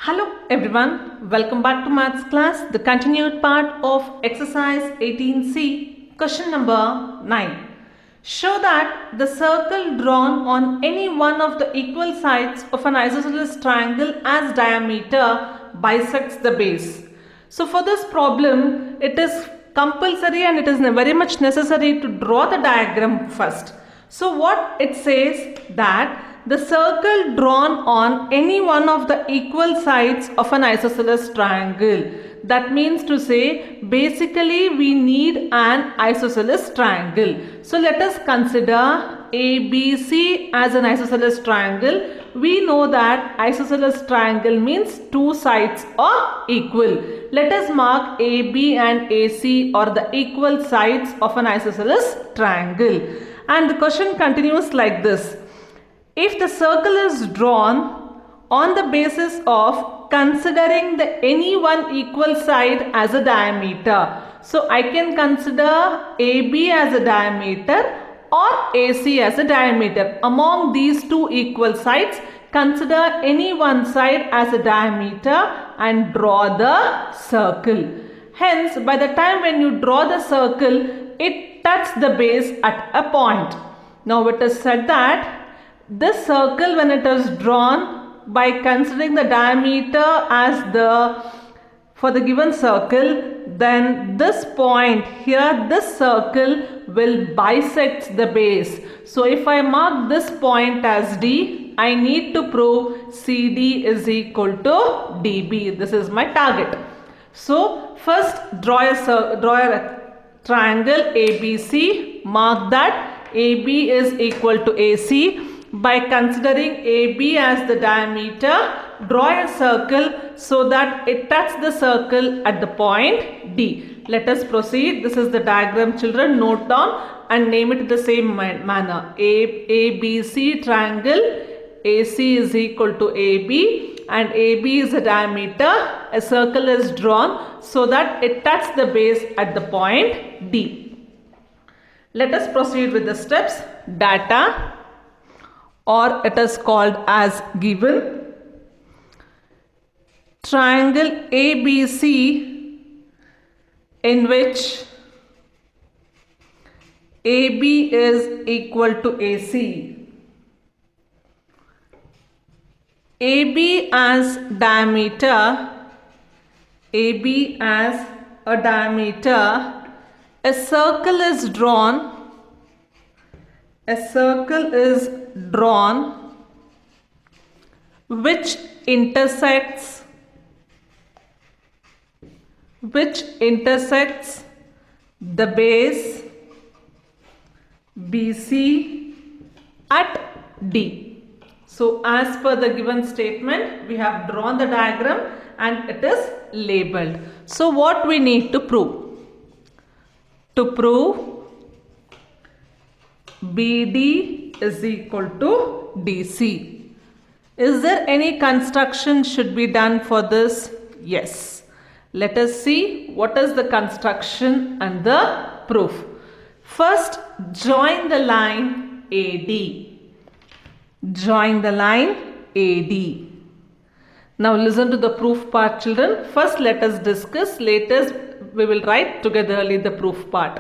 Hello everyone, welcome back to maths class, the continued part of exercise 18C, question number 9. Show that the circle drawn on any one of the equal sides of an isosceles triangle as diameter bisects the base. So for this problem, it is compulsory and it is very much necessary to draw the diagram first. So what it says that the circle drawn on any one of the equal sides of an isosceles triangle. That means to say basically we need an isosceles triangle. So let us consider ABC as an isosceles triangle. We know that isosceles triangle means two sides are equal. Let us mark AB and AC or the equal sides of an isosceles triangle. And the question continues like this. If the circle is drawn on the basis of considering the any one equal side as a diameter. So I can consider AB as a diameter or AC as a diameter. Among these two equal sides, consider any one side as a diameter and draw the circle. Hence, by the time when you draw the circle, it touches the base at a point. Now it is said that this circle, when it is drawn by considering the diameter as for the given circle, then this point here, this circle will bisect the base. So if I mark this point as D, I need to prove CD is equal to DB. This is my target. So first draw a triangle ABC, mark that AB is equal to AC. By considering AB as the diameter, draw a circle so that it touches the circle at the point D. Let us proceed. This is the diagram, children. Note down and name it in the same manner. ABC triangle, AC is equal to AB and AB is the diameter. A circle is drawn so that it touches the base at the point D. Let us proceed with the steps. Data, or it is called as given. Triangle ABC in which AB is equal to AC. AB as diameter, AB as a diameter, a circle is drawn. A circle is drawn which intersects the base BC at D. So as per the given statement, we have drawn the diagram and it is labeled. So what we need to prove? To prove BD is equal to DC. Is there any construction should be done for this? Yes. Let us see what is the construction and the proof. First, join the line AD. Join the line AD. Now listen to the proof part, children. First let us discuss, later we will write togetherly the proof part.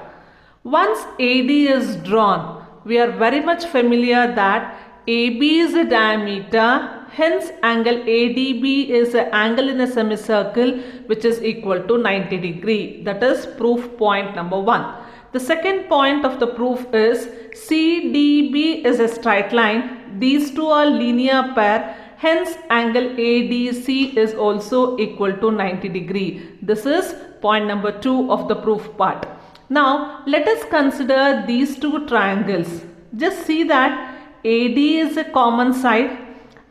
Once AD is drawn, we are very much familiar that AB is a diameter, hence angle ADB is an angle in a semicircle which is equal to 90 degree. That is proof point number 1. The second point of the proof is CDB is a straight line. These two are linear pair, hence angle ADC is also equal to 90 degree. This is point number 2 of the proof part. Now let us consider these two triangles. Just see that AD is a common side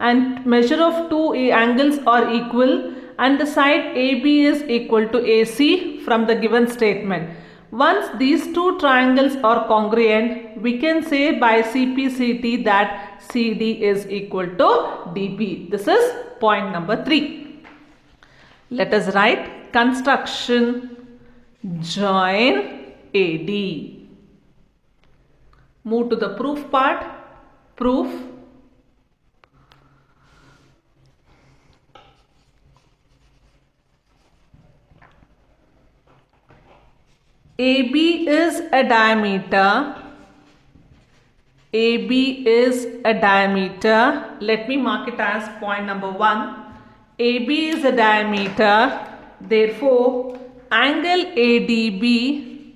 and measure of two angles are equal and the side AB is equal to AC from the given statement. Once these two triangles are congruent, we can say by CPCT that CD is equal to DB. This is point number 3. Let us write construction join AD. Move to the proof part. Proof AB is a diameter. AB is a diameter. Let me mark it as point number 1. AB is a diameter. Therefore, angle ADB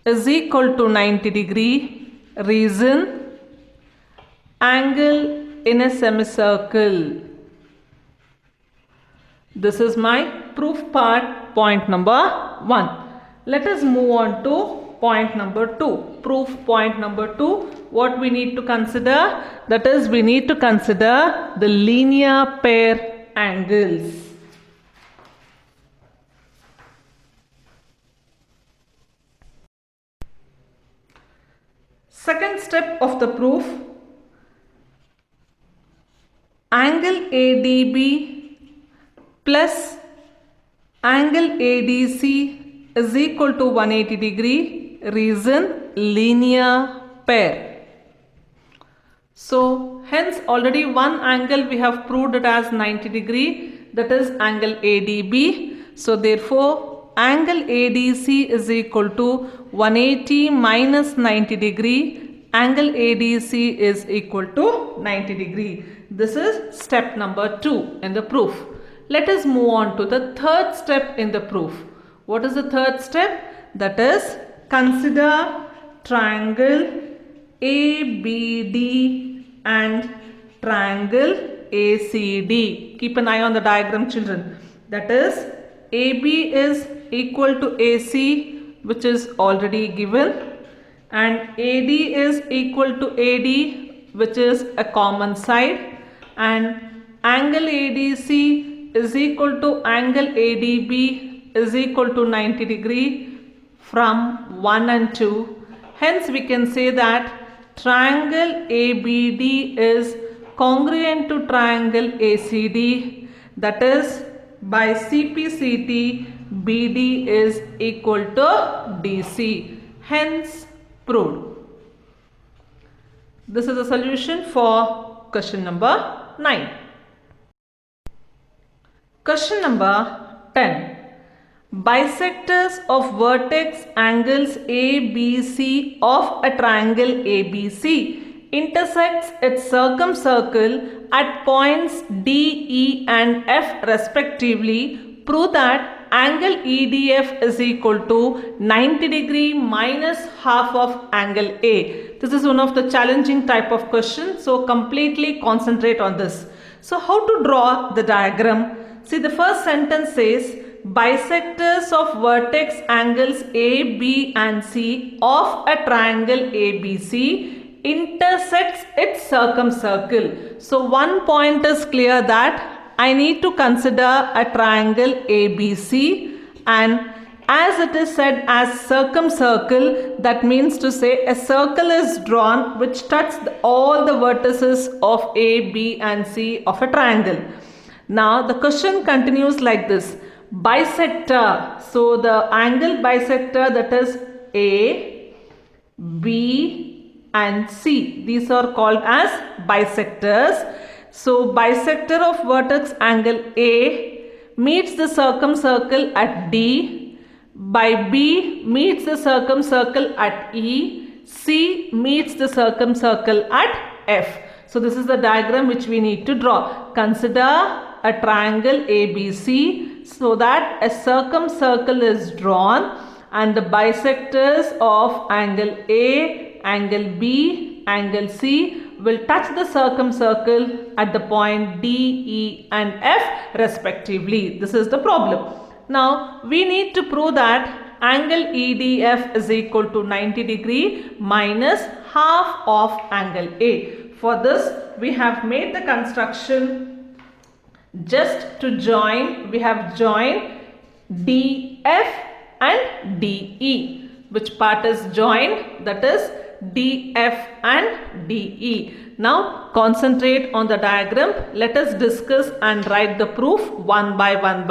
is equal to 90 degree. Reason, angle in a semicircle. This is my proof part, point number 1. Let us move on to point number 2. Proof point number 2. What we need to consider? That is, we need to consider the linear pair angles. Second step of the proof, angle ADB plus angle ADC is equal to 180 degree. Reason, linear pair. So hence already one angle we have proved it as 90 degree, that is angle ADB. So therefore angle ADC is equal to 180 minus 90 degree. Angle ADC is equal to 90 degree. This is step number 2 in the proof. Let us move on to the third step in the proof. What is the third step? That is, consider triangle ABD and triangle ACD. Keep an eye on the diagram, children. That is, AB is equal to AC, which is already given, and AD is equal to AD, which is a common side, and angle ADC is equal to angle ADB is equal to 90 degree from 1 and 2. Hence we can say that triangle ABD is congruent to triangle ACD, that is, by CPCT BD is equal to DC. Hence proved. This is a solution for question number 9. Question number 10. Bisectors of vertex angles ABC of a triangle ABC intersects its circumcircle at points D, E and F respectively. Prove that angle EDF is equal to 90 degree minus half of angle A. This is one of the challenging type of questions, so completely concentrate on this. So how to draw the diagram? See, the first sentence says bisectors of vertex angles A, B and C of a triangle ABC intersects its circumcircle. So one point is clear that I need to consider a triangle ABC, and as it is said as circumcircle, that means to say a circle is drawn which touches all the vertices of A, B and C of a triangle. Now the question continues like this. Bisector. So the angle bisector, that is A, B and C. These are called as bisectors. So bisector of vertex angle A meets the circumcircle at D, by B meets the circumcircle at E, C meets the circumcircle at F. So this is the diagram which we need to draw. Consider a triangle ABC so that a circumcircle is drawn and the bisectors of angle A, angle B, angle C will touch the circumcircle at the point D, E and F respectively. This is the problem. Now we need to prove that angle EDF is equal to 90 degree minus half of angle A. For this we have made the construction. Just to join, we have joined DF and DE. Which part is joined? That is DF and DE. Now concentrate on the diagram. Let us discuss and write the proof one by one.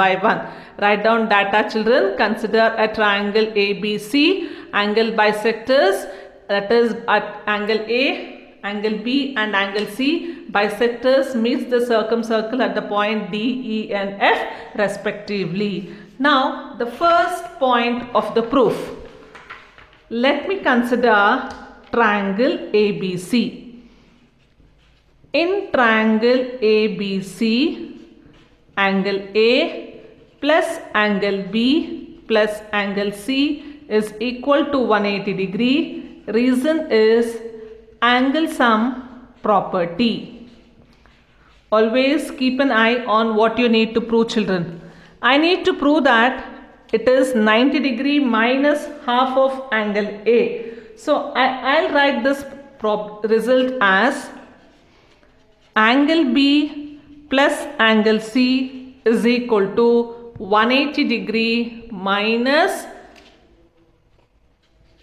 Write down data, children. Consider a triangle ABC, angle bisectors, that is at angle A, angle B and angle C. Bisectors meets the circumcircle at the point D, E and F respectively. Now, the first point of the proof. Let me consider triangle ABC. In triangle ABC, angle A plus angle B plus angle C is equal to 180 degree. Reason is angle sum property. Always keep an eye on what you need to prove, children. I need to prove that it is 90 degree minus half of angle A. So I'll write this result as angle B plus angle C is equal to 180 degree minus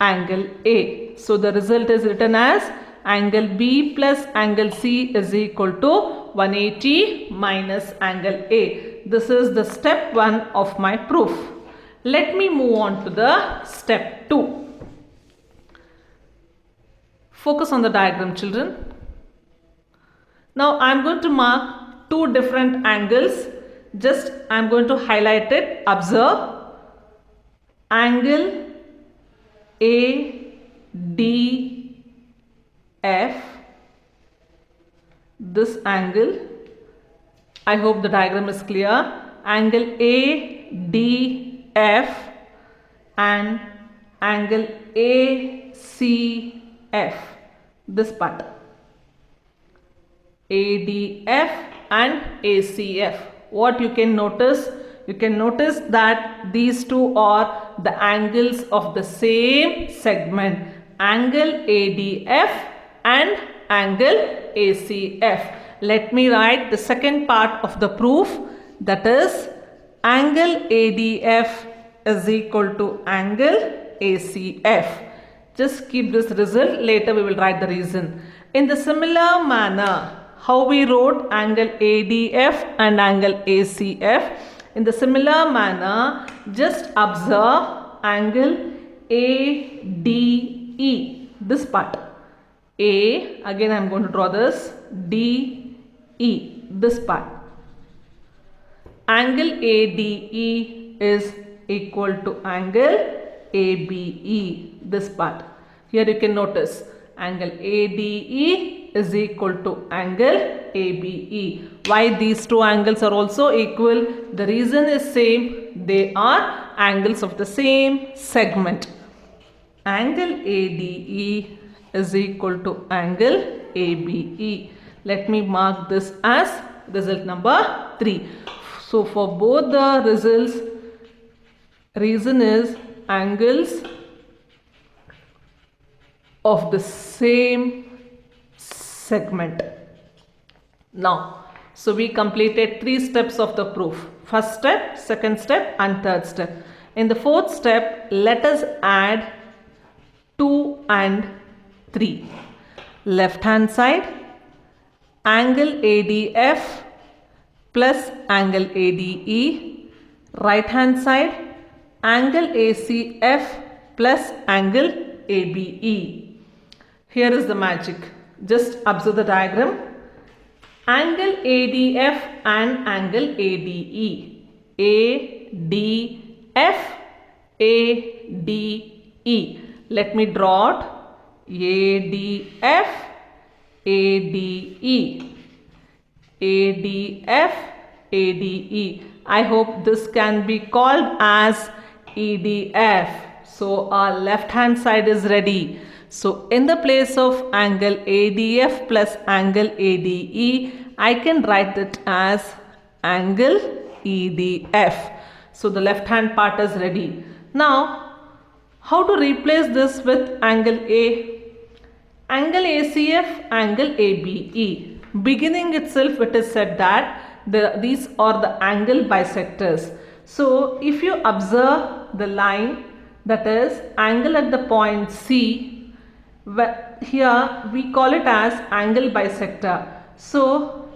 angle A. So the result is written as angle B plus angle C is equal to 180 minus angle A. This is the step 1 of my proof. Let me move on to the step 2. Focus on the diagram, children. Now I am going to mark two different angles. Just I am going to highlight it. Observe angle ADF. This angle, I hope the diagram is clear. Angle ADF and angle ACF. This part. ADF and ACF. What you can notice? You can notice that these two are the angles of the same segment. Angle ADF and angle ACF. Let me write the second part of the proof, that is angle ADF is equal to angle ACF. Just keep this result, later we will write the reason. In the similar manner, how we wrote angle ADF and angle ACF, in the similar manner, just observe angle ADE, this part. A, again I am going to draw this, DE, this part. Angle ADE is equal to angle ABE, this part. Here you can notice angle ADE is equal to angle ABE. Why these two angles are also equal? The reason is same. They are angles of the same segment. Angle ADE is equal to angle ABE. Let me mark this as result number 3. So for both the results, reason is angles of the same segment. Now, so we completed 3 steps of the proof. First step, second step and third step. In the fourth step, let us add 2 and 3. Left hand side, angle ADF plus angle ADE. Right hand side, angle ACF plus angle ABE. Here is the magic. Just observe the diagram. Angle ADF and angle ADE. ADF, ADE. Let me draw it. ADF, ADE. ADF, ADE. I hope this can be called as EDF. So our left hand side is ready. So in the place of angle ADF plus angle ADE, I can write it as angle EDF. So the left hand part is ready. Now, how to replace this with angle A? Angle ACF, angle ABE. Beginning itself it is said that these are the angle bisectors. So if you observe the line, that is angle at the point C, here we call it as angle bisector. So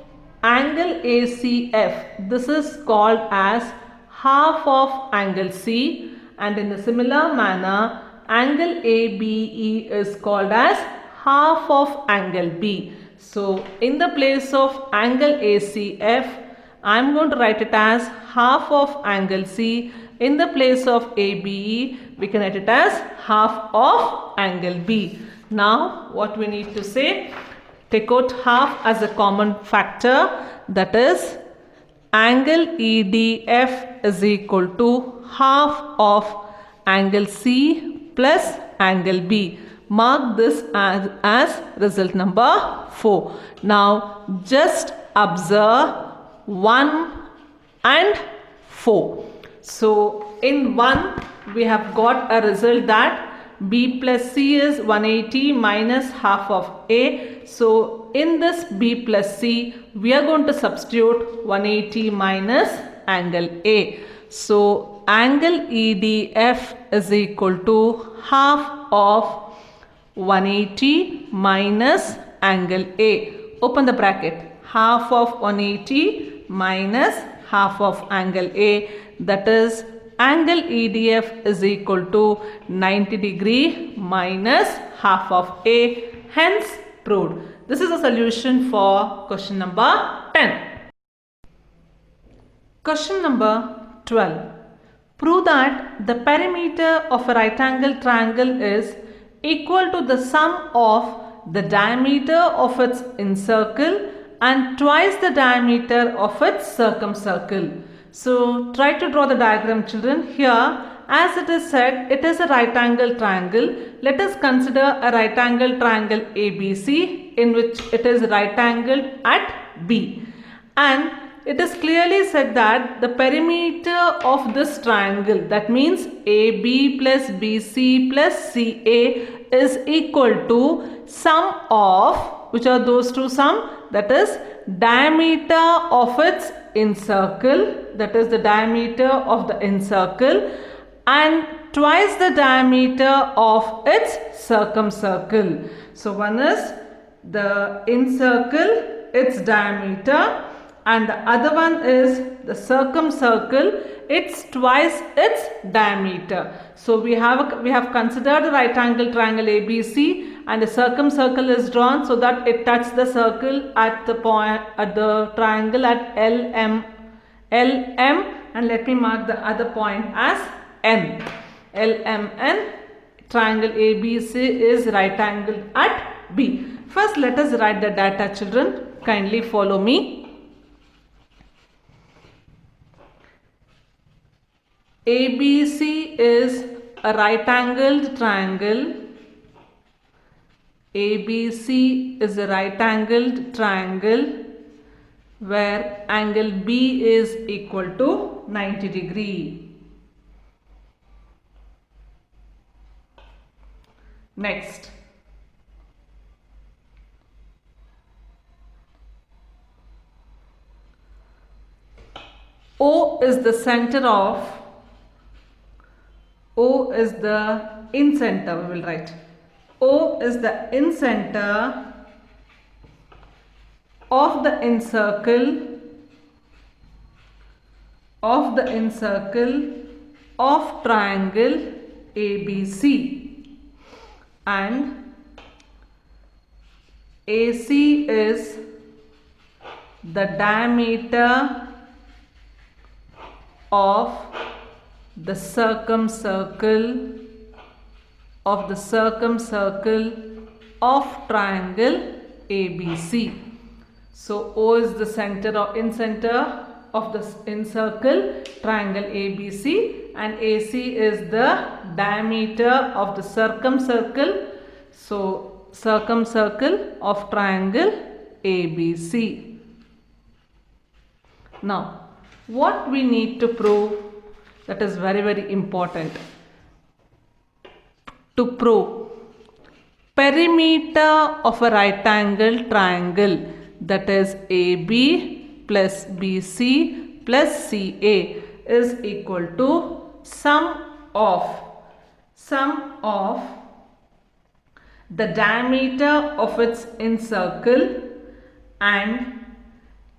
angle ACF, this is called as half of angle C, and in a similar manner angle ABE is called as half of angle B. So in the place of angle ACF, I am going to write it as half of angle C. In the place of ABE, we can write it as half of angle B. Now, what we need to say? Take out half as a common factor, that is angle EDF is equal to half of angle C plus angle B. Mark this as result number 4. Now just observe 1 and 4. So in 1 we have got a result that B plus C is 180 minus half of A. So in this B plus C, we are going to substitute 180 minus angle A. So angle EDF is equal to half of 180 minus angle A. Open the bracket. Half of 180 minus half of angle A, that is angle EDF is equal to 90 degree minus half of A, hence proved. This is a solution for question number 10. Question number 12. Prove that the perimeter of a right angle triangle is equal to the sum of the diameter of its incircle and twice the diameter of its circumcircle. So try to draw the diagram, children. Here, as it is said, it is a right angle triangle. Let us consider a right angle triangle ABC in which it is right angled at B. And it is clearly said that the perimeter of this triangle, that means AB plus BC plus CA, is equal to sum of, which are those two sum? That is diameter of its incircle, that is the diameter of the incircle, and twice the diameter of its circumcircle. So one is the incircle, its diameter, and the other one is the circumcircle, it's twice its diameter. So we have considered the right angle triangle ABC, and a circumcircle is drawn so that it touches the circle at the point at the triangle at LM, and let me mark the other point as N. LMN. Triangle ABC is right angle at B. First, let us write the data, children. Kindly follow me. ABC is a right angled triangle. ABC is a right angled triangle where angle B is equal to 90 degree. Next. O is the center of, O is the in center, we will write. O is the in center of the incircle of triangle ABC, and AC is the diameter of the circumcircle of triangle ABC. So O is the center of in center of the encircle triangle ABC, and AC is the diameter of the circumcircle. So circumcircle of triangle ABC. Now, what we need to prove, that is very, very important. To prove perimeter of a right angle triangle, that is AB plus BC plus CA, is equal to sum of the diameter of its incircle and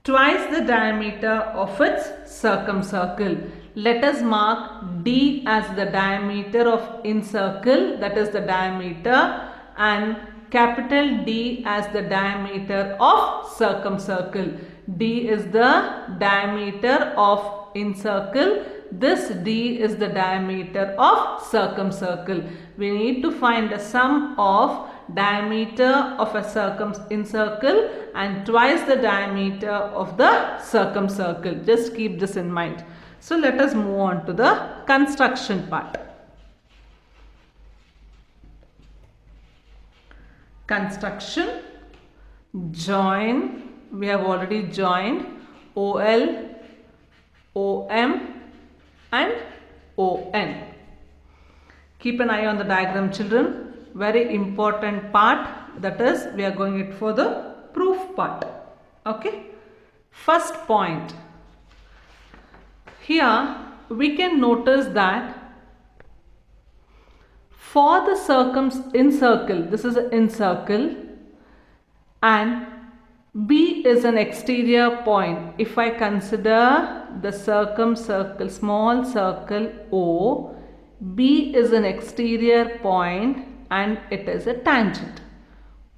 twice the diameter of its circumcircle. Let us mark D as the diameter of incircle, that is the diameter, and capital D as the diameter of circumcircle. D is the diameter of incircle, this d is the diameter of circumcircle. We need to find the sum of diameter of a circle and twice the diameter of the circumcircle. Just keep this in mind. So let us move on to the construction part. Construction. Join. We have already joined OL, OM and ON. Keep an eye on the diagram, children. Very important part, that is we are going it for the proof part. Okay. First point. Here we can notice that for the incircle, this is an incircle and B is an exterior point. If I consider the circumcircle, small circle O, B is an exterior point and it is a tangent.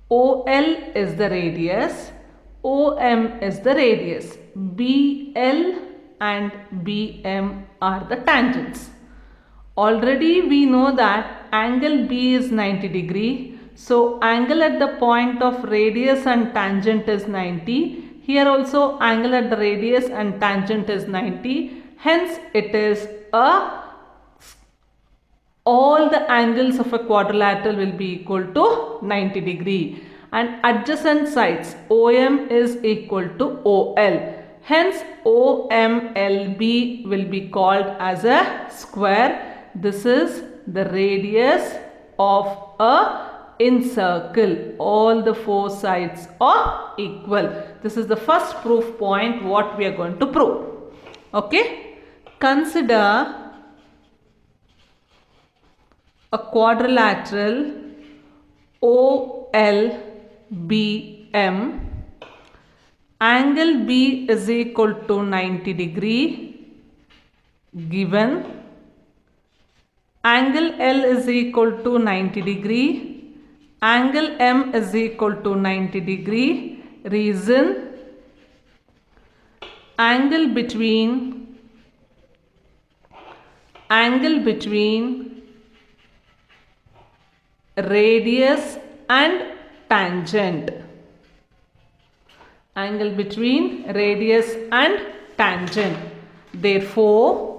OL is the radius, OM is the radius, BL and BM are the tangents. Already we know that angle B is 90 degree. So angle at the point of radius and tangent is 90. Here also angle at the radius and tangent is 90. Hence it is all the angles of a quadrilateral will be equal to 90 degree. And adjacent sides OM is equal to OL. Hence OMLB will be called as a square. This is the radius of a incircle. All the four sides are equal. This is the first proof point what we are going to prove. Okay. Consider a quadrilateral OLBM. Angle B is equal to 90 degree given. Angle L is equal to 90 degree. Angle M is equal to 90 degree. Reason: angle between radius and tangent. Angle between radius and tangent. Therefore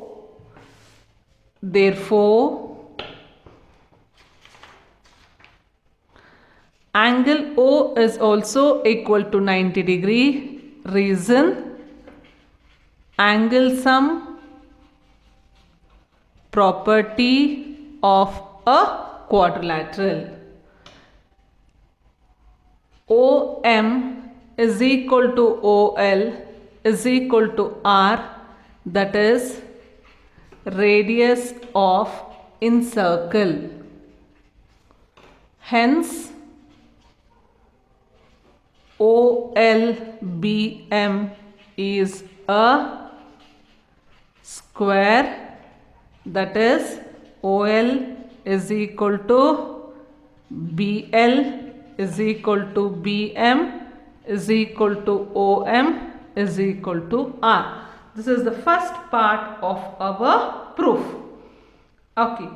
angle O is also equal to 90 degree. Reason: angle sum property of a quadrilateral. OM is equal to OL is equal to R, that is radius of incircle. Hence OLBM is a square, that is OL is equal to BL is equal to BM is equal to OM is equal to R. This is the first part of our proof. Okay.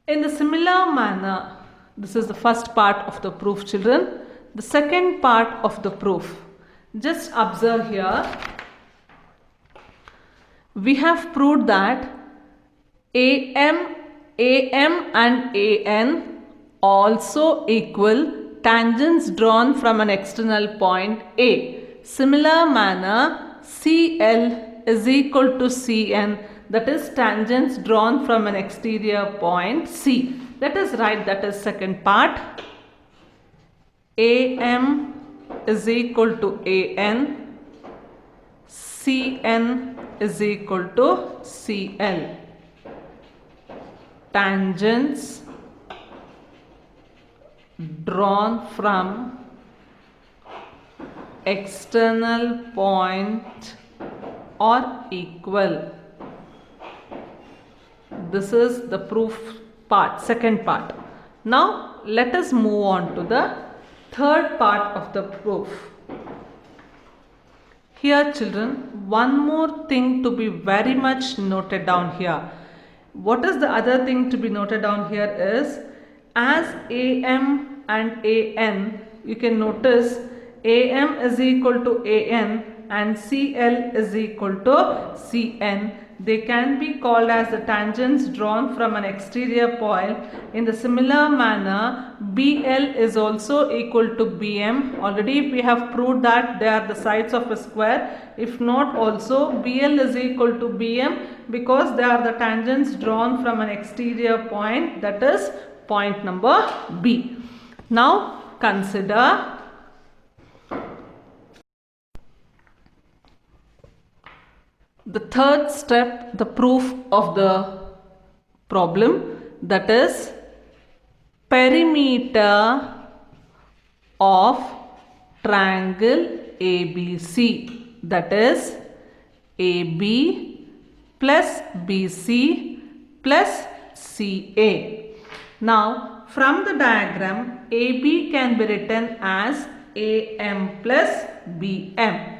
In the similar manner, this is the first part of the proof, children. The second part of the proof. Just observe here. We have proved that AM and AN also equal tangents drawn from an external point A. Similar manner, CL is equal to CN, that is tangents drawn from an exterior point C. Let us write that as second part. AM is equal to AN, CN is equal to CL. Tangents drawn from external point are equal. This is the proof part, second part. Now let us move on to the third part of the proof. Here, children, one more thing to be very much noted down here. What is the other thing to be noted down here is, as AM and AN, you can notice AM is equal to AN and CL is equal to CN. They can be called as the tangents drawn from an exterior point. In the similar manner, BL is also equal to BM. Already we have proved that they are the sides of a square. If not, also BL is equal to BM because they are the tangents drawn from an exterior point, that is point number B. Now consider the third step, the proof of the problem, that is perimeter of triangle ABC, that is AB plus BC plus CA. Now from the diagram, AB can be written as AM plus BM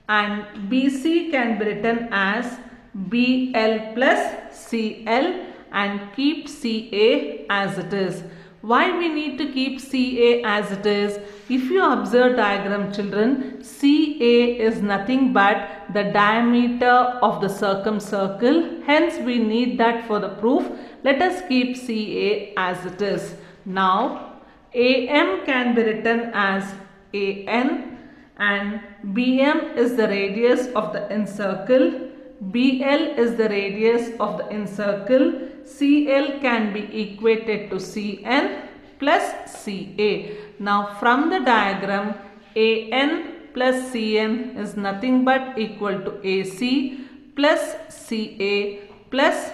and BC can be written as BL plus CL and keep CA as it is. Why we need to keep CA as it is? If you observe diagram, children, CA is nothing but the diameter of the circumcircle. Hence we need that for the proof. Let us keep CA as it is. Now AM can be written as AN and BM is the radius of the incircle, BL is the radius of the incircle, CL can be equated to CN plus CA. Now from the diagram, AN plus CN is nothing but equal to AC plus CA plus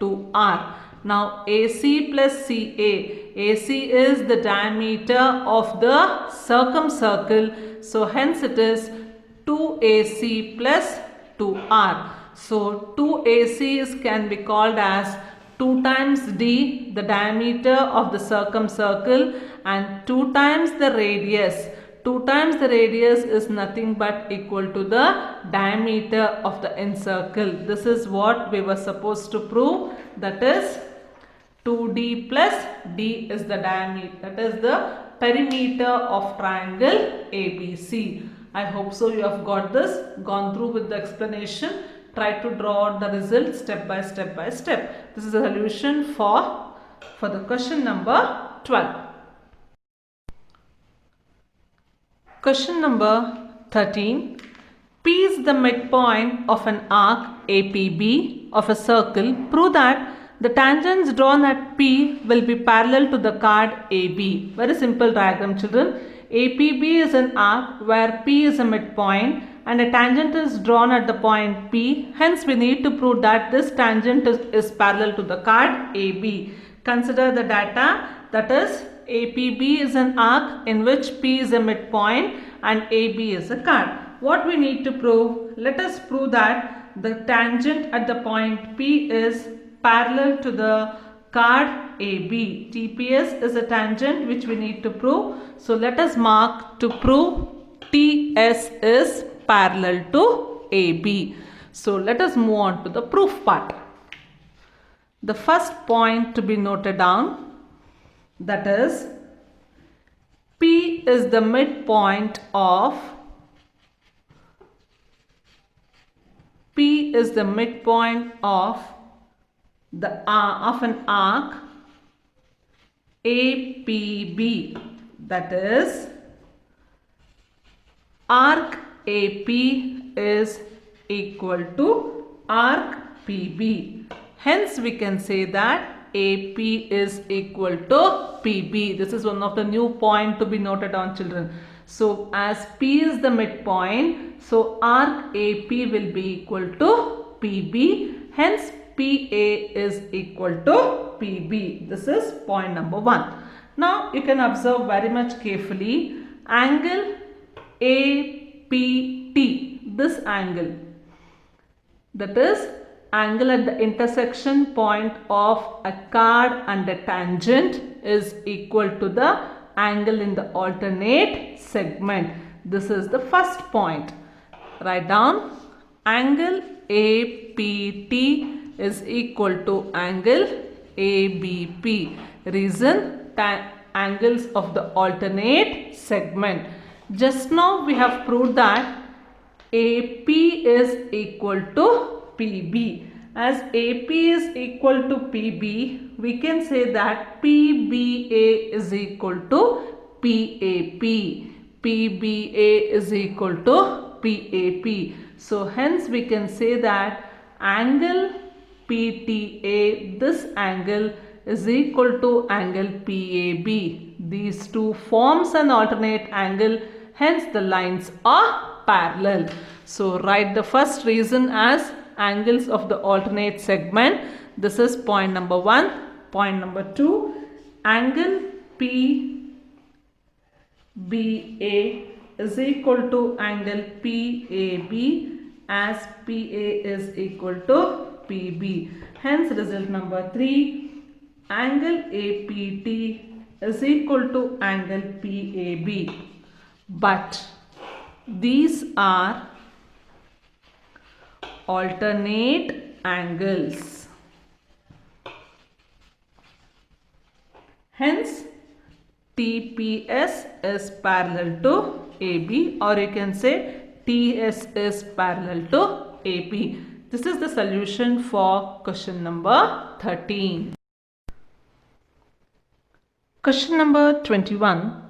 2R. Now AC plus CA, AC is the diameter of the circumcircle, so hence it is 2AC plus 2R. So 2AC can be called as 2 times D, the diameter of the circumcircle, and 2 times the radius. 2 times the radius is nothing but equal to the diameter of the incircle. This is what we were supposed to prove, that is 2D plus D is the diameter, that is the perimeter of triangle ABC. I hope so you have got this, gone through with the explanation. Try to draw out the result step by step by step. This is a solution for the question number 12. Question number 13. P is the midpoint of an arc APB of a circle. Prove that the tangents drawn at P will be parallel to the chord AB. Very simple diagram, children. APB is an arc where P is a midpoint and a tangent is drawn at the point P. Hence we need to prove that this tangent is parallel to the chord AB. Consider the data, that is APB is an arc in which P is a midpoint and AB is a chord. What we need to prove? Let us prove that the tangent at the point P is parallel to the chord AB. TPS is a tangent which we need to prove. So let us mark to prove TS is parallel to AB. So let us move on to the proof part. The first point to be noted down, that is P is the midpoint of an arc APB, that is arc AP is equal to arc PB. Hence we can say that AP is equal to PB. This is one of the new point to be noted down, children. So as P is the midpoint, so arc AP will be equal to PB. Hence PA is equal to PB. This is point number 1. Now you can observe very much carefully angle APT. This angle, that is angle at the intersection point of a chord and a tangent, is equal to the angle in the alternate segment. This is the first point. Write down angle APT is equal to angle ABP. Reason, angles of the alternate segment. Just now we have proved that AP is equal to PB. As AP is equal to PB, we can say that PBA is equal to PAP. PBA is equal to PAP. So hence we can say that angle PTA, this angle is equal to angle PAB. These two forms an alternate angle, hence the lines are parallel. So write the first reason as angles of the alternate segment. This is point number 1. Point number 2, angle PBA is equal to angle PAB, as PA is equal to PB. Hence result number 3, angle APT is equal to angle PAB. But these are alternate angles. Hence, TPS is parallel to AB, or you can say TS is parallel to AP. This is the solution for question number 13. Question number 21.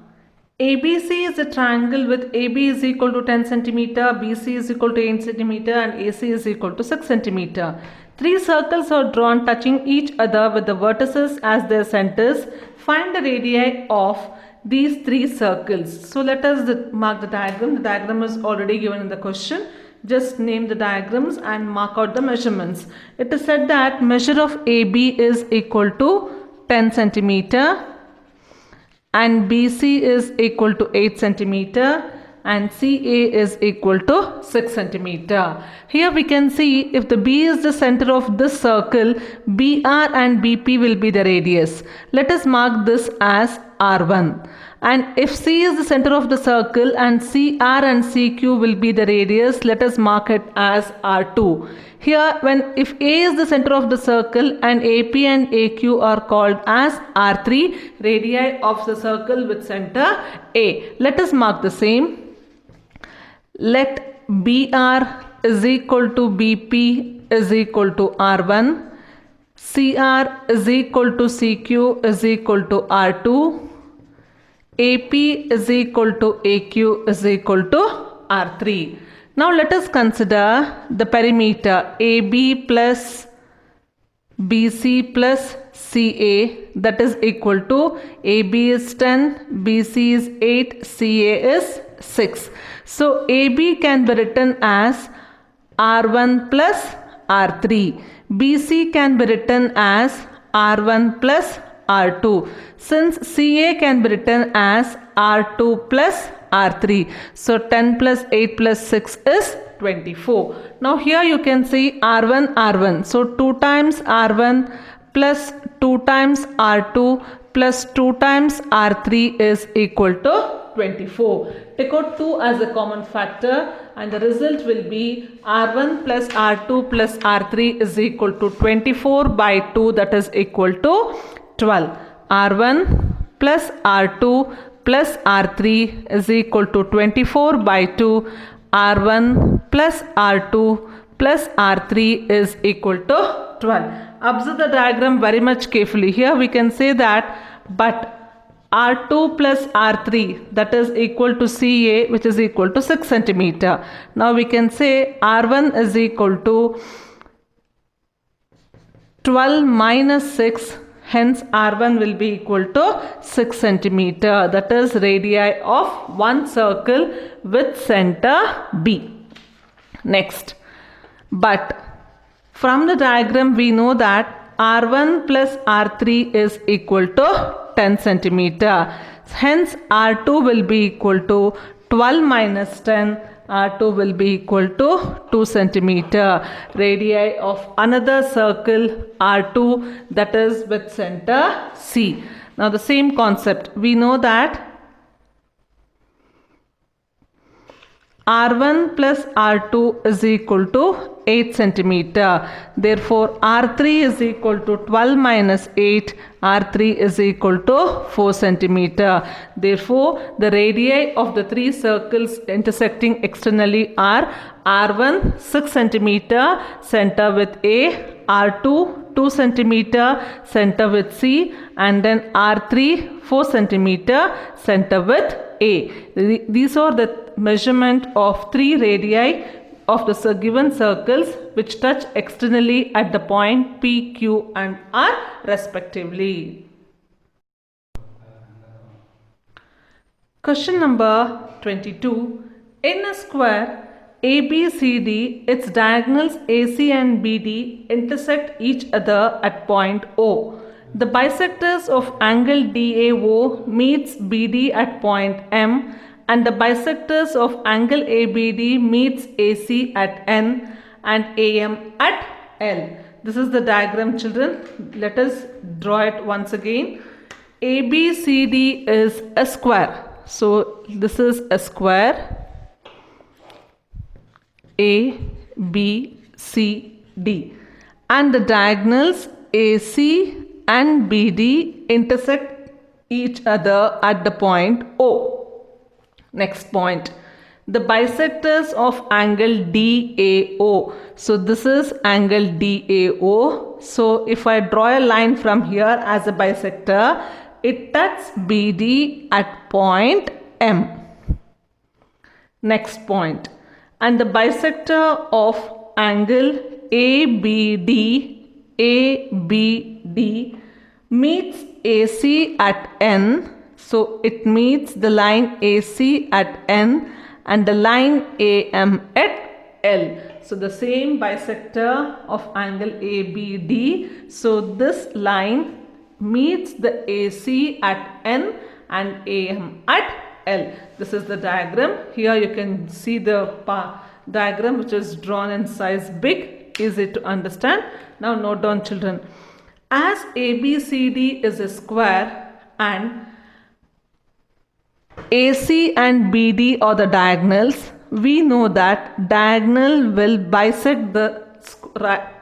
ABC is a triangle with AB is equal to 10 cm, BC is equal to 8 cm and AC is equal to 6 cm. Three circles are drawn touching each other with the vertices as their centers. Find the radii of these three circles. So let us mark the diagram. The diagram is already given in the question. Just name the diagrams and mark out the measurements. It is said that measure of AB is equal to 10 cm. And BC is equal to 8 cm and CA is equal to 6 cm. Here we can see if the B is the center of this circle, BR and BP will be the radius. Let us mark this as R1. And if C is the center of the circle and CR and CQ will be the radius, let us mark it as R2. Here, if A is the center of the circle and AP and AQ are called as R3, radii of the circle with center A. Let us mark the same. Let BR is equal to BP is equal to R1. CR is equal to CQ is equal to R2. AP is equal to AQ is equal to R3. Now let us consider the perimeter AB plus BC plus CA, that is equal to AB is 10, BC is 8, CA is 6. So AB can be written as R1 plus R3. BC can be written as R1 plus R2. Since CA can be written as R2 plus R3. So 10 plus 8 plus 6 is 24. Now here you can see R1, R1. So 2 times R1 plus 2 times R2 plus 2 times R3 is equal to 24. Take out 2 as a common factor and the result will be R1 plus R2 plus R3 is equal to 24 by 2, that is equal to 12. R1 plus R2 plus R3 is equal to 24 by 2. R1 plus R2 plus R3 is equal to 12. Observe the diagram very much carefully. Here we can say that but R2 plus R3, that is equal to CA, which is equal to 6 cm. Now we can say R1 is equal to 12 minus 6. Hence R1 will be equal to 6 cm. That is radii of one circle with center B. Next, but from the diagram we know that R1 plus R3 is equal to 10 cm. Hence R2 will be equal to 12 minus 10. R2 will be equal to 2 cm. Radii of another circle R2, that is with center C. Now the same concept. We know that R1 plus R2 is equal to 8 centimeter. Therefore, R3 is equal to 12 minus 8. R3 is equal to 4 centimeter. Therefore, the radii of the three circles intersecting externally are R1 6 centimeter, center with A, R2 2 centimeter, center with C, and then R3 4 centimeter, center with A. These are the measurement of three radii of the given circles which touch externally at the point P, Q and R respectively. Question number 22. In a square ABCD, its diagonals AC and BD intersect each other at point O. The bisectors of angle DAO meets BD at point M, and the bisectors of angle ABD meets AC at N and AM at L. This is the diagram, children. Let us draw it once again. ABCD is a square. So this is a square. A, B, C, D, and the diagonals AC and BD intersect each other at the point O. Next point, the bisectors of angle DAO. So this is angle DAO. So if I draw a line from here as a bisector, it touches BD at point M. Next point, and the bisector of angle ABD meets AC at N. So it meets the line AC at N and the line AM at L. So the same bisector of angle ABD. So this line meets the AC at N and AM at L. This is the diagram. Here you can see the diagram which is drawn in size big, easy to understand. Now note down, children. As ABCD is a square and AC and BD are the diagonals, we know that diagonal will bisect the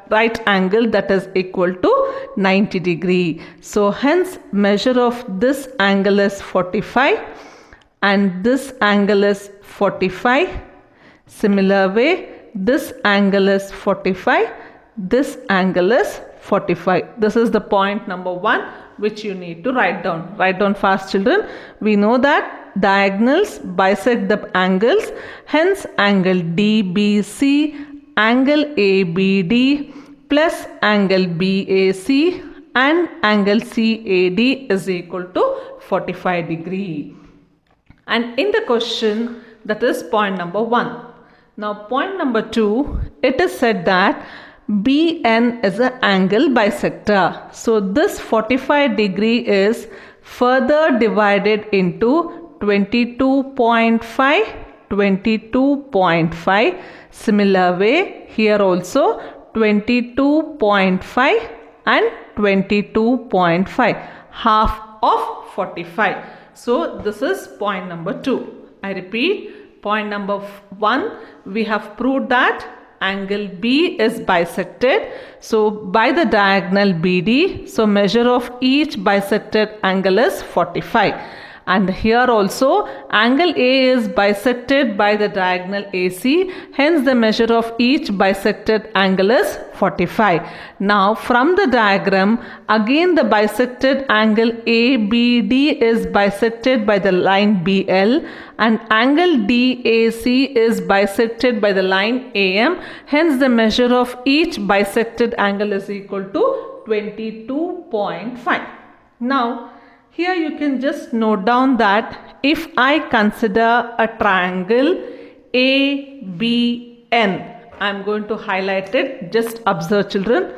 right angle that is equal to 90 degree. So hence measure of this angle is 45 and this angle is 45. Similar way, this angle is 45, this angle is 45. This is the point number 1 which you need to write down. Write down fast, children. We know that diagonals bisect the angles, hence angle DBC, angle ABD plus angle BAC and angle CAD is equal to 45 degree. And in the question, that is point number 1. Now point number 2, it is said that BN is an angle bisector. So this 45 degree is further divided into 22.5, 22.5. Similar way, here also 22.5 and 22.5, half of 45. So this is point number 2. I repeat, point number 1, we have proved that angle B is bisected. So by the diagonal BD, so measure of each bisected angle is 45. And here also angle A is bisected by the diagonal AC, hence the measure of each bisected angle is 45. Now from the diagram, again the bisected angle ABD is bisected by the line BL and angle DAC is bisected by the line AM, hence the measure of each bisected angle is equal to 22.5. Now here you can just note down that if I consider a triangle ABN, I am going to highlight it. Just observe, children.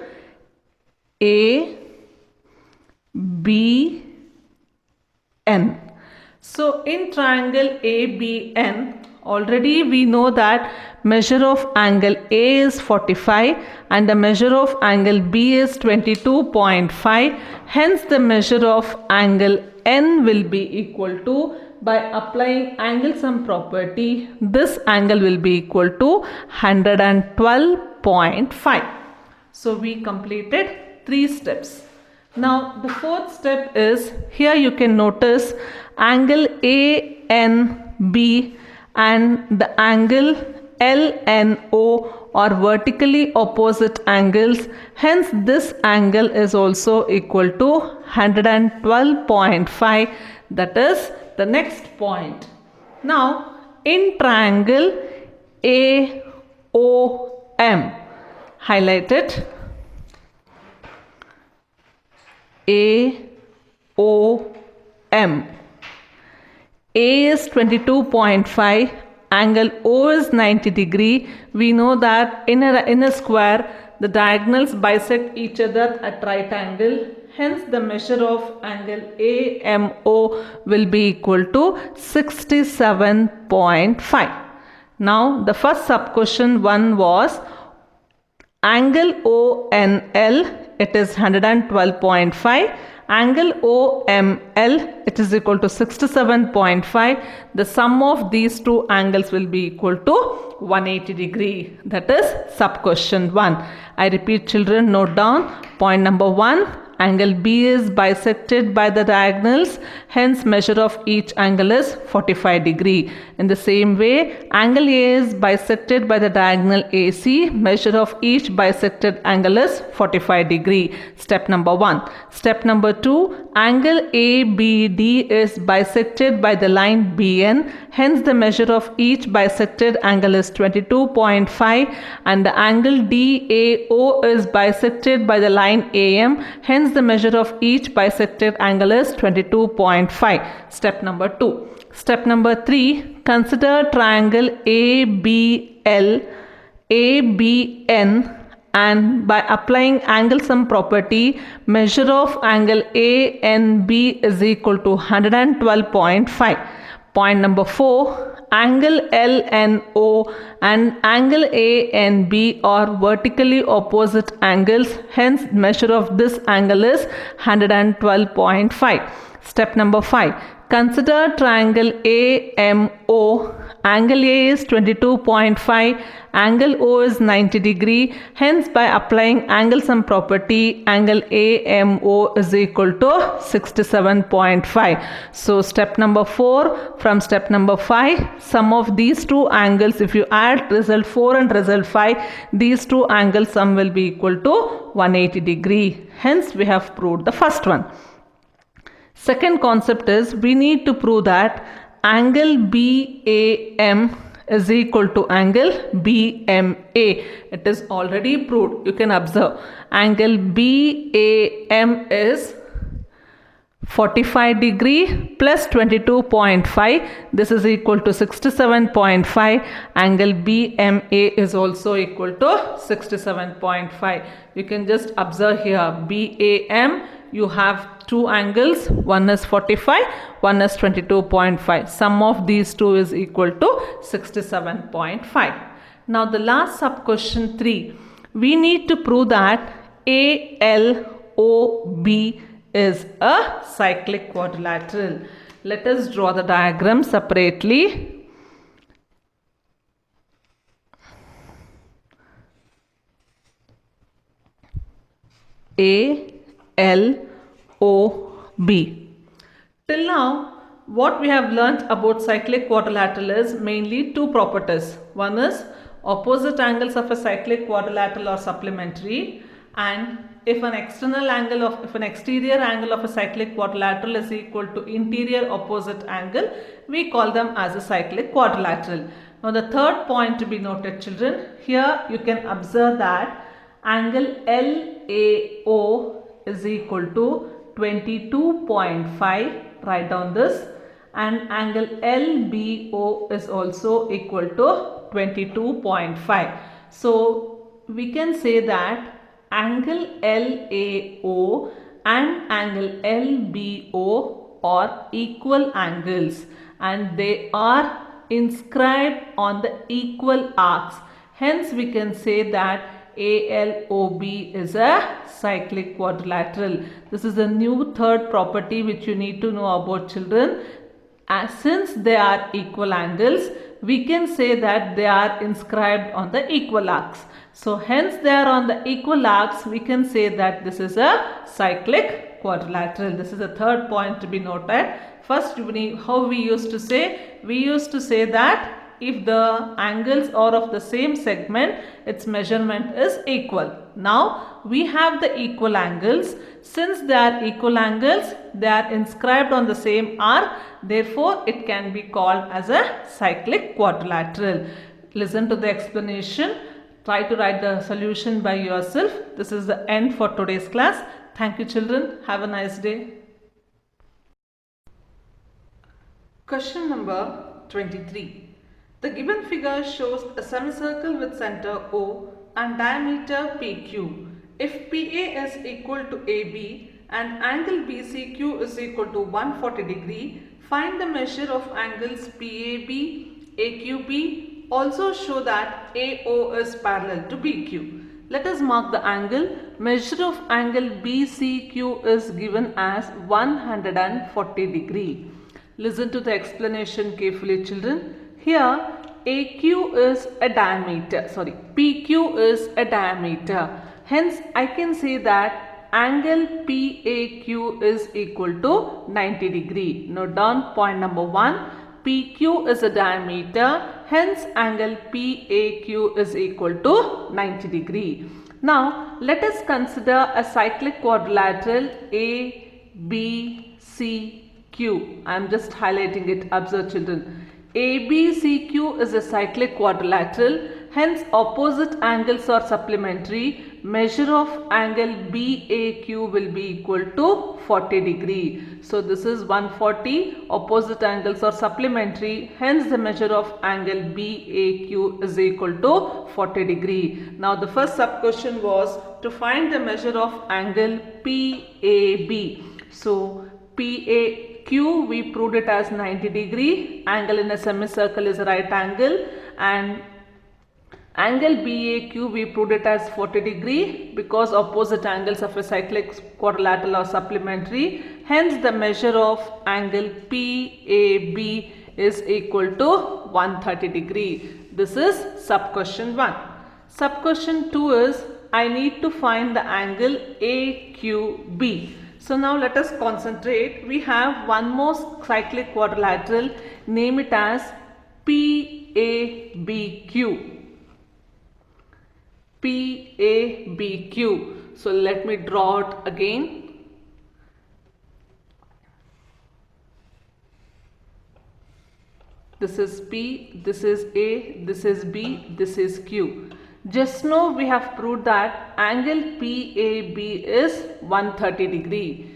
ABN. So in triangle ABN, already we know that measure of angle A is 45 and the measure of angle B is 22.5. Hence the measure of angle N will be equal to by applying angle sum property, this angle will be equal to 112.5. So we completed 3 steps. Now the fourth step is, here you can notice angle ANB and the angle LNO are vertically opposite angles. Hence this angle is also equal to 112.5. That is the next point. Now in triangle AOM, highlight it, AOM. A is 22.5, angle O is 90 degree. We know that in a square, the diagonals bisect each other at right angle. Hence, the measure of angle AMO will be equal to 67.5. Now, the first sub-question 1 was angle ONL, it is 112.5. Angle OML, it is equal to 67.5. The sum of these two angles will be equal to 180 degree. That is sub question 1. I repeat, children, note down point number 1. Angle B is bisected by the diagonals, hence measure of each angle is 45 degree. In the same way, angle A is bisected by the diagonal AC, measure of each bisected angle is 45 degree. Step number 1. Step number 2, angle ABD is bisected by the line BN, hence the measure of each bisected angle is 22.5, and the angle DAO is bisected by the line AM, hence the measure of each bisected angle is 22.5. Step number 2. Step number 3, consider triangle ABL, ABN, and by applying angle sum property, measure of angle ANB is equal to 112.5. Point number 4, angle LNO and angle ANB are vertically opposite angles, hence measure of this angle is 112.5. Step number 5, consider triangle AMO. Angle A is 22.5, angle O is 90 degree, hence by applying angle sum property, angle AMO is equal to 67.5. So step number 4, from step number 5, sum of these two angles, if you add result 4 and result 5, these two angles sum will be equal to 180 degree. Hence we have proved the first one. Second concept is, we need to prove that angle BAM is equal to angle BMA. It is already proved. You can observe angle BAM is 45 degree plus 22.5. This is equal to 67.5. Angle BMA is also equal to 67.5. You can just observe here BAM. You have two angles, one is 45, one is 22.5. Sum of these two is equal to 67.5. Now the last sub question 3, we need to prove that ALOB is a cyclic quadrilateral. Let us draw the diagram separately. ALOB. Till now, what we have learnt about cyclic quadrilateral is mainly two properties. One is opposite angles of a cyclic quadrilateral are supplementary, and if an external angle of if an exterior angle of a cyclic quadrilateral is equal to interior opposite angle, we call them as a cyclic quadrilateral. Now the third point to be noted, children, here you can observe that angle LAO is equal to 22.5, write down this, and angle LBO is also equal to 22.5. So we can say that angle LAO and angle LBO are equal angles and they are inscribed on the equal arcs. Hence we can say that ALOB is a cyclic quadrilateral. This is a new third property which you need to know about, children. as since they are equal angles, we can say that they are inscribed on the equal arcs. So hence they are on the equal arcs, we can say that this is a cyclic quadrilateral. This is the third point to be noted. First, how we used to say? We used to say that if the angles are of the same segment, its measurement is equal. Now we have the equal angles. Since they are equal angles, they are inscribed on the same arc. Therefore, it can be called as a cyclic quadrilateral. Listen to the explanation. Try to write the solution by yourself. This is the end for today's class. Thank you, children. Have a nice day. Question number 23. The given figure shows a semicircle with center O and diameter PQ. If PA is equal to AB and angle BCQ is equal to 140 degree, find the measure of angles PAB, AQB. Also show that AO is parallel to BQ. Let us mark the angle. Measure of angle BCQ is given as 140 degree. Listen to the explanation carefully, children. Here AQ is a diameter, PQ is a diameter. Hence I can say that angle PAQ is equal to 90 degree. Note down point number 1. PQ is a diameter, hence angle PAQ is equal to 90 degree. Now let us consider a cyclic quadrilateral ABCQ. I am just highlighting it. Observe, children. ABCQ is a cyclic quadrilateral, hence opposite angles are supplementary. Measure of angle BAQ will be equal to 40 degree. So this is 140, opposite angles are supplementary, hence the measure of angle BAQ is equal to 40 degree. Now the first sub question was to find the measure of angle PAB. So PAQ, we proved it as 90 degree. Angle in a semicircle is a right angle, and angle BAQ, we proved it as 40 degree because opposite angles of a cyclic quadrilateral are supplementary. Hence the measure of angle PAB is equal to 130 degree. This is sub question 1. Sub question 2 is I need to find the angle AQB. So now let us concentrate. We have one more cyclic quadrilateral. Name it as PABQ. PABQ. So let me draw it again. This is P, this is A, this is B, this is Q. Just now we have proved that angle PAB is 130 degree.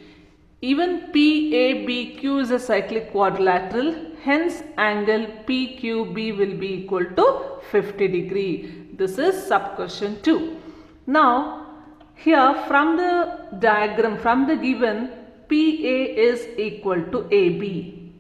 Even PABQ is a cyclic quadrilateral, hence angle PQB will be equal to 50 degree. This is sub question 2. Now here from the diagram, from the given, PA is equal to AB.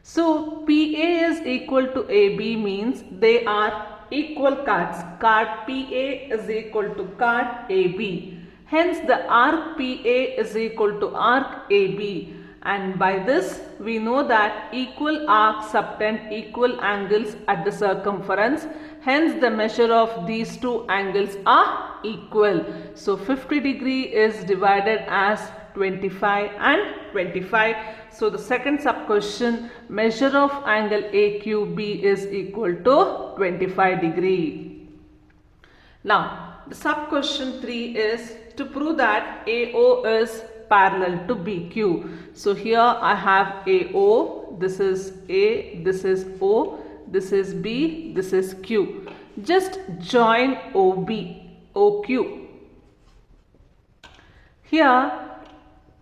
So PA is equal to AB means they are equal cards. Card PA is equal to card AB. Hence the arc PA is equal to arc AB. And by this we know that equal arcs subtend equal angles at the circumference. Hence the measure of these two angles are equal. So 50 degree is divided as 25 and 25. So the second sub question, measure of angle AQB is equal to 25 degree. Now the sub question 3 is to prove that AO is parallel to BQ. So here I have AO, this is A, this is O, this is B, this is Q. Just join OQ. Here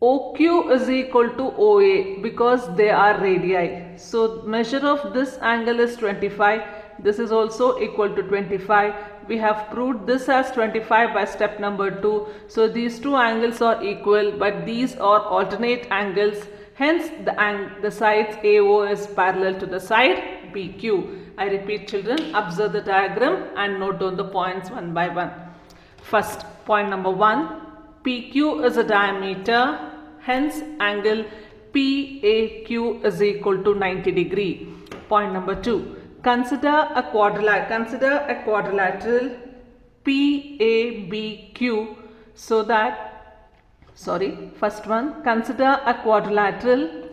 OQ is equal to OA because they are radii. So measure of this angle is 25. This is also equal to 25. We have proved this as 25 by step number 2. So these two angles are equal, but these are alternate angles. Hence the sides AO is parallel to the side BQ. I repeat, children, observe the diagram and note down the points one by one. First, point number 1, PQ is a diameter. Hence angle PAQ is equal to 90 degree. Point number 2. Consider a quadrilateral PABQ so that, first one, consider a quadrilateral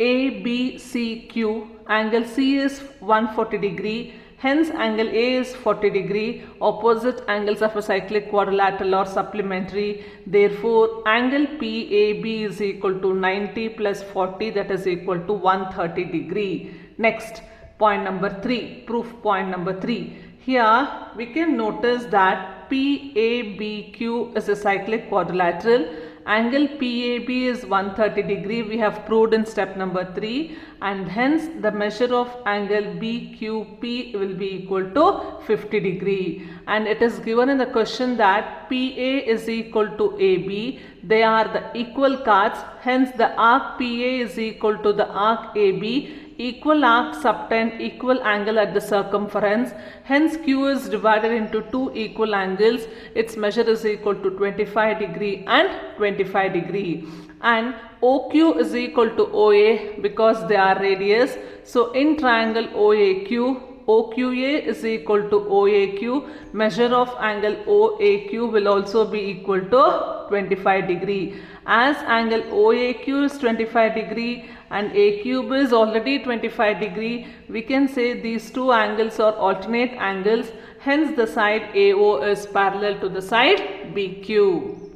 ABCQ. Angle C is 140 degree. Hence, angle A is 40 degree. Opposite angles of a cyclic quadrilateral are supplementary. Therefore, angle PAB is equal to 90 plus 40, that is equal to 130 degree. Next, point number 3. Proof point number 3. Here, we can notice that PABQ is a cyclic quadrilateral. Angle PAB is 130 degree. We have proved in step number 3, and hence the measure of angle BQP will be equal to 50 degree. And it is given in the question that PA is equal to AB. They are the equal cards. Hence the arc PA is equal to the arc AB. Equal arc subtend equal angle at the circumference. Hence Q is divided into two equal angles. Its measure is equal to 25 degree and 25 degree. And OQ is equal to OA because they are radius. So in triangle OAQ, OQA is equal to OAQ. Measure of angle OAQ will also be equal to 25 degree. As angle OAQ is 25 degree and AQ is already 25 degree, we can say these two angles are alternate angles. Hence the side AO is parallel to the side BQ.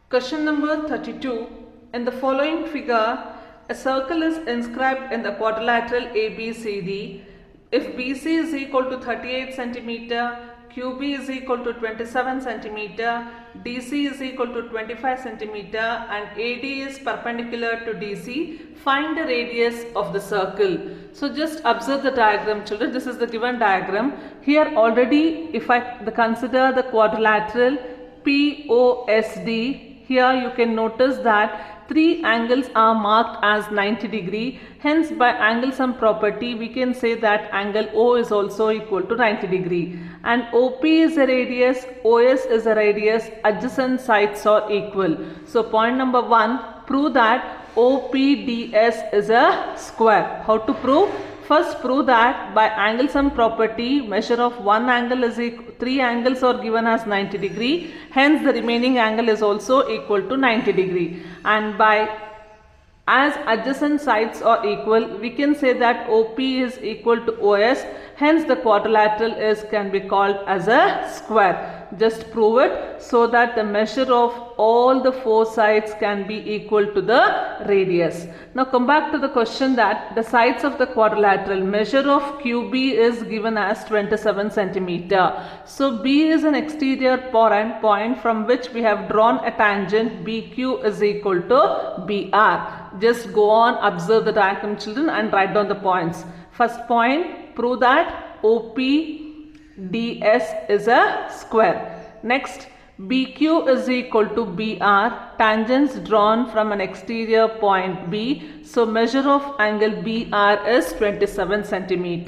Question number 32. In the following figure, a circle is inscribed in the quadrilateral ABCD. If BC is equal to 38 cm, QB is equal to 27 cm, DC is equal to 25 cm, and AD is perpendicular to DC, find the radius of the circle. So just observe the diagram, children. This is the given diagram. Here already, if I consider the quadrilateral POSD, here you can notice that three angles are marked as 90 degree. Hence by angle sum property we can say that angle O is also equal to 90 degree. And OP is a radius, OS is a radius, adjacent sides are equal. So point number 1, prove that OPDS is a square. How to prove? First prove that by angle sum property, measure of one angle is equal, three angles are given as 90 degree. Hence the remaining angle is also equal to 90 degree. And by as adjacent sides are equal, we can say that OP is equal to OS. Hence the quadrilateral can be called as a square. Just prove it so that the measure of all the four sides can be equal to the radius. Now come back to the question that the sides of the quadrilateral, measure of QB is given as 27 cm. So B is an exterior point from which we have drawn a tangent. BQ is equal to BR. Just go on, observe the diagram, children, and write down the points. First point, prove that OPDS is a square. Next, BQ is equal to BR, tangents drawn from an exterior point B. So measure of angle BR is 27 cm.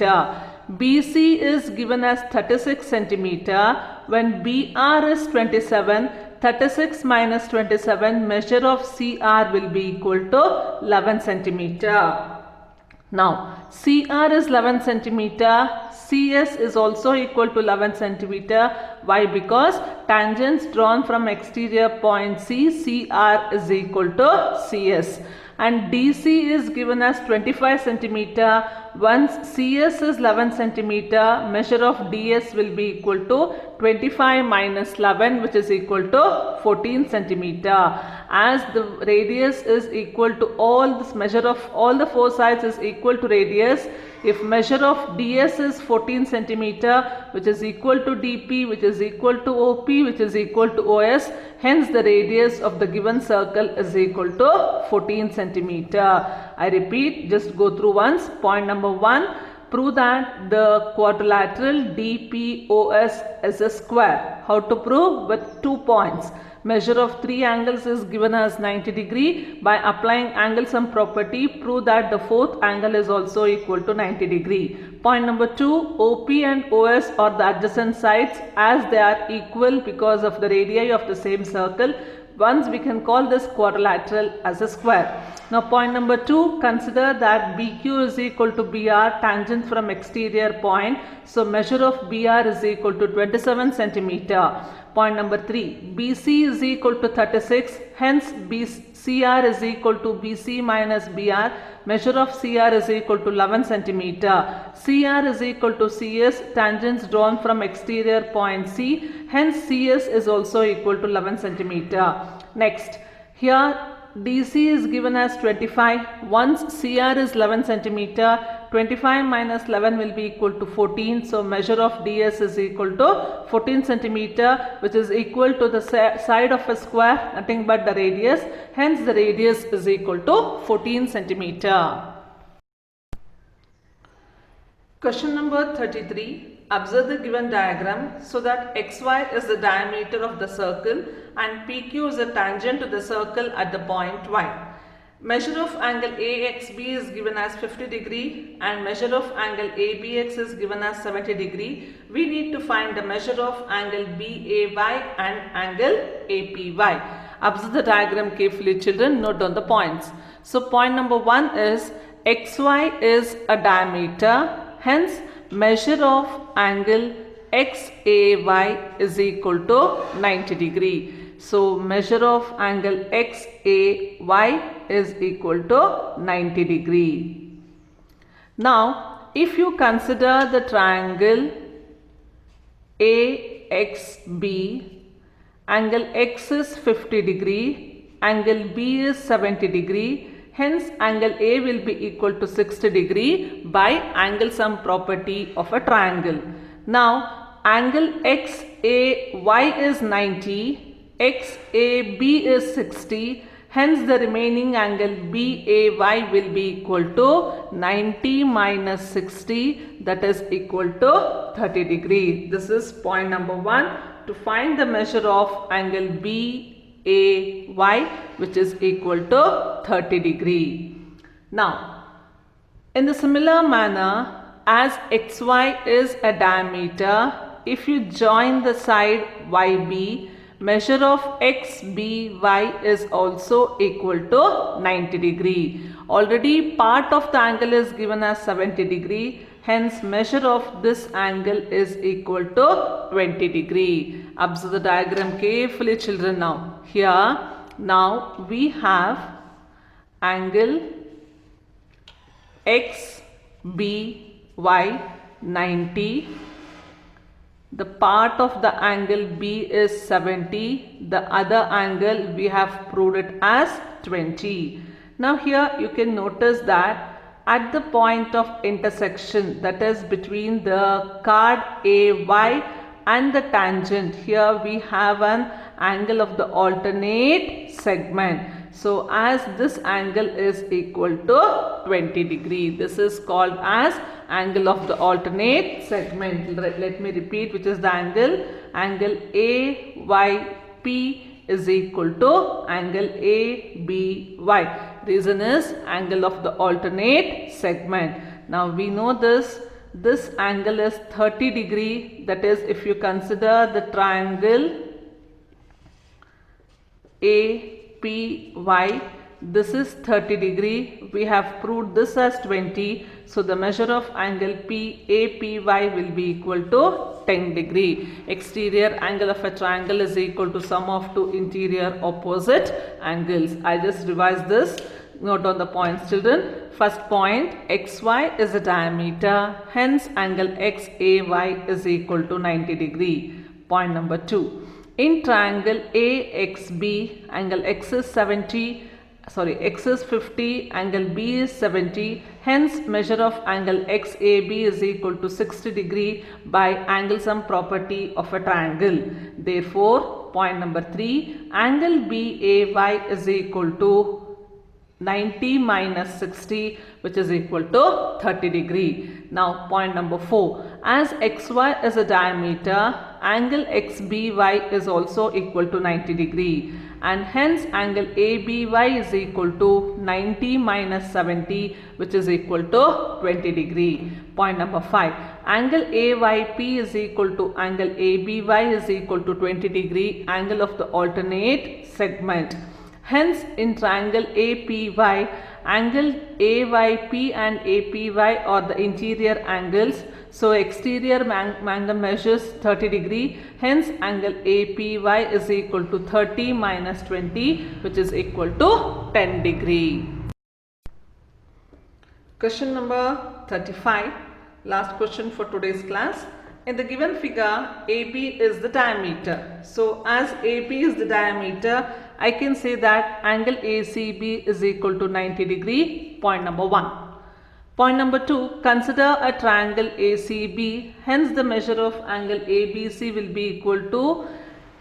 BC is given as 36 cm. When BR is 27, 36 minus 27, measure of CR will be equal to 11 cm. Now, CR is 11 cm, CS is also equal to 11 cm. Why? Because tangents drawn from exterior point C, CR is equal to CS. And DC is given as 25 cm. Once CS is 11 cm, measure of DS will be equal to 25 minus 11, which is equal to 14 cm. As the radius is equal to all this, measure of all the four sides is equal to radius. If measure of DS is 14 cm, which is equal to DP, which is equal to OP, which is equal to OS, hence the radius of the given circle is equal to 14 cm. I repeat, just go through once. Point number 1, prove that the quadrilateral DPOS is a square. How to prove? With 2 points. Measure of three angles is given as 90 degree. By applying angle sum property, prove that the fourth angle is also equal to 90 degree. Point number 2, OP and OS are the adjacent sides. As they are equal because of the radii of the same circle, Once we can call this quadrilateral as a square. Now point number 2, consider that BQ is equal to BR, tangent from exterior point. So measure of BR is equal to 27 centimeter. Point number 3, BC is equal to 36, hence CR is equal to BC minus BR. Measure of CR is equal to 11 centimeter. CR is equal to CS, tangents drawn from exterior point C, hence CS is also equal to 11 centimeter. Next, here DC is given as 25. Once CR is 11 centimeter, 25 minus 11 will be equal to 14. So measure of DS is equal to 14 centimeter, which is equal to the side of a square, nothing but the radius. Hence the radius is equal to 14 centimeter. Question number 33. Observe the given diagram so that XY is the diameter of the circle and PQ is a tangent to the circle at the point Y. Measure of angle AXB is given as 50 degree and measure of angle ABX is given as 70 degree. We need to find the measure of angle BAY and angle APY. Observe the diagram carefully, children. Note down the points. So point number 1 is XY is a diameter. Hence measure of angle XAY is equal to 90 degree. So measure of angle XAY is equal to 90 degree. Now if you consider the triangle AXB, angle X is 50 degree, angle B is 70 degree. Hence angle A will be equal to 60 degree by angle sum property of a triangle. Now angle XAY is 90, XAB is 60. Hence the remaining angle BAY will be equal to 90 minus 60, that is equal to 30 degree. This is point number 1 to find the measure of angle BAY, which is equal to 30 degree. Now in the similar manner, as XY is a diameter, if you join the side YB, measure of XBY is also equal to 90 degree. Already part of the angle is given as 70 degree. Hence measure of this angle is equal to 20 degree. Observe the diagram carefully, children. Now here, now we have angle XBY 90. The part of the angle B is 70. The other angle we have proved it as 20. Now here you can notice that at the point of intersection, that is between the chord AY and the tangent, here we have an angle of the alternate segment. So as this angle is equal to 20 degree, this is called as angle of the alternate segment. Let me repeat, which is the angle AYP is equal to angle ABY. Reason is angle of the alternate segment. Now we know this angle is 30 degree, that is if you consider the triangle APY, this is 30 degree. We have proved this as 20. So the measure of angle APY will be equal to 10 degree. Exterior angle of a triangle is equal to sum of two interior opposite angles. I just revised this. Note down the points, children. First point, XY is a diameter. Hence angle XAY is equal to 90 degree. Point number 2. In triangle AXB, angle X is 50, angle B is 70. Hence measure of angle XAB is equal to 60 degree by angle sum property of a triangle. Therefore, point number 3, angle BAY is equal to 90 minus 60, which is equal to 30 degree. Now point number 4, As xy is a diameter, angle xby is also equal to 90 degree, and hence angle ABY is equal to 90 minus 70, which is equal to 20 degree. Point number 5. Angle AYP is equal to angle ABY is equal to 20 degree angle of the alternate segment. Hence, in triangle APY, angle AYP and APY are the interior angles. So, exterior angle measures 30 degree. Hence, angle APY is equal to 30 minus 20, which is equal to 10 degree. Question number 35. Last question for today's class. In the given figure, AB is the diameter. So, as AB is the diameter, I can say that angle ACB is equal to 90 degree. Point number 1. Point number 2. Consider a triangle ACB. Hence, the measure of angle ABC will be equal to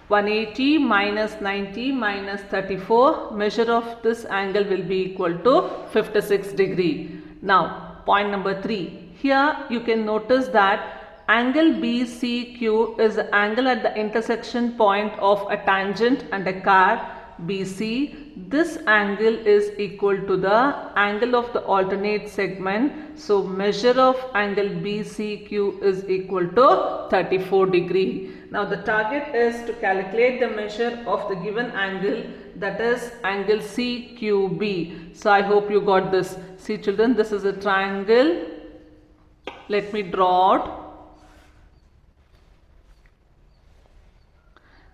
180 minus 90 minus 34. Measure of this angle will be equal to 56 degree. Now, point number 3. Here you can notice that angle BCQ is the angle at the intersection point of a tangent and a curve BC. This angle is equal to the angle of the alternate segment. So, measure of angle BCQ is equal to 34 degree. Now, the target is to calculate the measure of the given angle, that is angle CQB. So, I hope you got this. See children, this is a triangle. Let me draw it.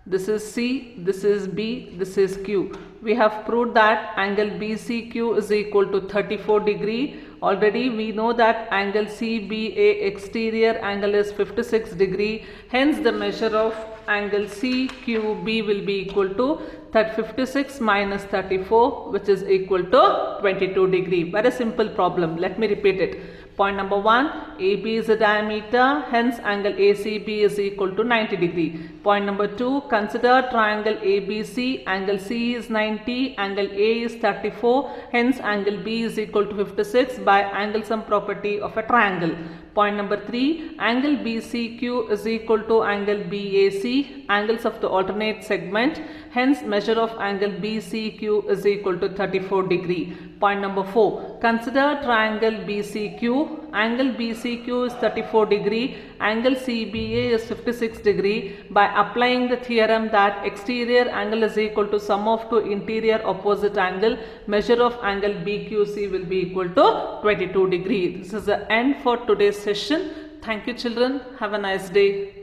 This is C, this is B, this is Q. We have proved that angle BCQ is equal to 34 degree. Already we know that angle CBA exterior angle is 56 degree. Hence the measure of angle CQB will be equal to 56 minus 34, which is equal to 22 degree. Very simple problem. Let me repeat it. Point number 1, AB is a diameter, hence angle ACB is equal to 90 degree. Point number 2, consider triangle ABC, angle C is 90, angle A is 34, hence angle B is equal to 56 by angle sum property of a triangle. Point number 3, angle BCQ is equal to angle BAC, angles of the alternate segment, hence measure of angle BCQ is equal to 34 degree. Point number 4, consider triangle BCQ, angle BCQ is 34 degree, angle CBA is 56 degree. By applying the theorem that exterior angle is equal to sum of two interior opposite angle, measure of angle BQC will be equal to 22 degree. This is the end for today's session. Thank you children. Have a nice day.